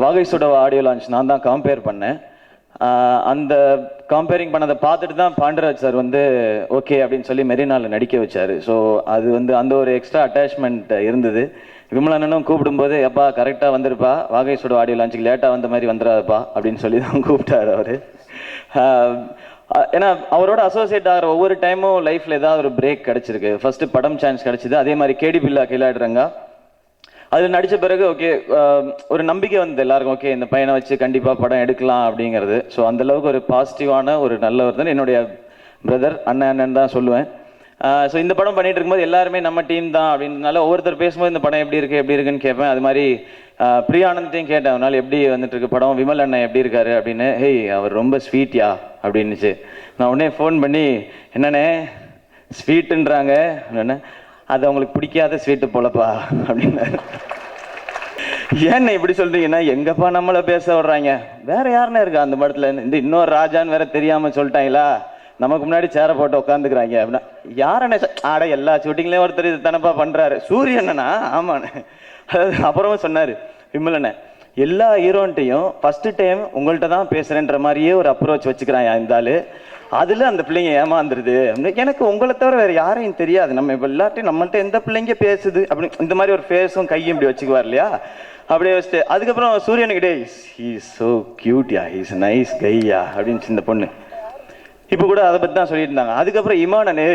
வாகை சுடவா audio launch நான் தான் கம்பேர் பண்ணேன். அந்த கம்பேரிங் பண்ணதை பார்த்துட்டு தான் பாண்டராஜ் சார் வந்து ஓகே அப்படின்னு சொல்லி மெரினாவில் நடிக்க வச்சார். ஸோ அது வந்து அந்த ஒரு எக்ஸ்ட்ரா அட்டாச்மெண்ட் இருந்தது. விமலண்ணனும் கூப்பிடும்போது எப்பா கரெக்டாக வந்திருப்பா, வாகை சுடவா ஆடியோ லான்ச்சுக்கு லேட்டாக வந்த மாதிரி வந்துடாதப்பா அப்படின்னு சொல்லி தான் கூப்பிட்டார் அவர். ஏன்னா அவரோட அசோசியேட் ஆகிற ஒவ்வொரு டைமும் லைஃப்பில் ஏதாவது ஒரு பிரேக் கிடச்சிருக்கு. ஃபஸ்ட்டு படம் சான்ஸ் கிடச்சிது, அதே மாதிரி கேடி பில்லா கிளாடுறாங்க. அதில் நடித்த பிறகு ஓகே ஒரு நம்பிக்கை வந்தது எல்லாருக்கும், ஓகே இந்த பையனை வச்சு கண்டிப்பாக படம் எடுக்கலாம் அப்படிங்கிறது. ஸோ அந்தளவுக்கு ஒரு பாசிட்டிவான ஒரு நல்லவர் தான் என்னுடைய பிரதர், அண்ணன் தான் சொல்லுவேன். ஸோ இந்த படம் பண்ணிட்டு இருக்கும்போது எல்லாருமே நம்ம டீம் தான் அப்படின்றனால ஒவ்வொருத்தர் பேசும்போது இந்த படம் எப்படி இருக்குன்னு கேட்பேன். அது மாதிரி பிரியானந்தையும் கேட்டேன், அதனால எப்படி வந்துட்டு இருக்கு படம், விமல் அண்ணன் எப்படி இருக்காரு அப்படின்னு. ஹேய் அவர் ரொம்ப ஸ்வீட்யா அப்படின்னுச்சு. நான் உடனே ஃபோன் பண்ணி என்னண்ணே ஸ்வீட்டுன்றாங்க அப்படின்னா, அது அவங்களுக்கு பிடிக்காத ஸ்வீட்டு போலப்பா அப்படின்னு. ஏன்னு இப்படி சொல்றீங்கன்னா, எங்கப்பா நம்மளை பேச வர்றாங்க, வேற யாருன்னா இருக்கா அந்த படத்துல, இந்த இன்னொரு ராஜான்னு வேற தெரியாம சொல்லிட்டாங்களா, நமக்கு முன்னாடி சேரை போட்டு உட்காந்துக்கிறாங்க அப்படின்னா. யாரண்ணே ஆட எல்லா ஷூட்டிங்லேயும் ஒருத்தர் இது தானப்பா பண்றாரு, சூரியண்ணனா ஆமாண்ணே. அதாவது அப்புறமா சொன்னாரு விமலண்ணே, எல்லா ஹீரோன்ட்டையும் ஃபர்ஸ்ட் டைம் உங்கள்கிட்ட தான் பேசுறேன்ற மாதிரியே ஒரு அப்ரோச் வச்சுக்கிறான் இந்த ஆளு, அதுல அந்த பிள்ளைங்க ஏமாந்துருது. எனக்கு உங்களை தவிர வேற யாரையும் தெரியாது, நம்ம இப்போ எல்லாத்தையும் நம்மள்ட்ட எந்த பிள்ளைங்க பேசுது அப்படின்னு இந்த மாதிரி ஒரு ஃபேஸும் கையும் இப்படி வச்சுக்குவார் இல்லையா, அப்படியே வச்சுட்டு அதுக்கப்புறம் சூரியனுக்கிட்டே ஹீஸ் ஸோ கியூட்யா, ஹீஸ் நைஸ் கையா அப்படின்னு இந்த பொண்ணு இப்போ கூட அதை பற்றி தான் சொல்லிட்டு இருந்தாங்க. அதுக்கப்புறம் இமானே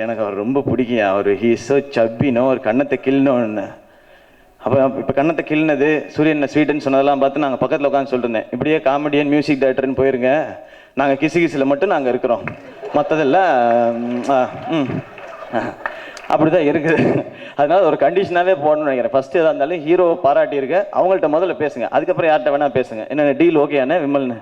எனக்கு அவர் ரொம்ப பிடிக்கும், அவர் ஹீஸ் ஸோ சப்பினோ, ஒரு கண்ணத்தை கிள்ளணும்னு. அப்போ இப்போ கண்ணத்தை கிள்னது சூரியன் ஸ்வீட்டுன்னு சொன்னதெல்லாம் பார்த்து நாங்கள் பக்கத்தில் உட்காந்து சொல்லிருந்தேன், இப்படியே காமெடியன் மியூசிக் டைரக்டர்னு போயிருங்க, நாங்கள் கிசில் மட்டும் நாங்கள் இருக்கிறோம், மற்றதெல்லாம் அப்படி தான் இருக்குது. அதனால ஒரு கண்டிஷனாகவே போடணும்னு நினைக்கிறேன். ஃபஸ்ட்டு எதாக இருந்தாலும் ஹீரோவை பாராட்டியிருக்க அவங்கள்ட்ட முதல்ல பேசுங்க, அதுக்கப்புறம் யார்கிட்ட வேணால் பேசுங்க. என்ன டீல் ஓகேண்ணே விமல்னு?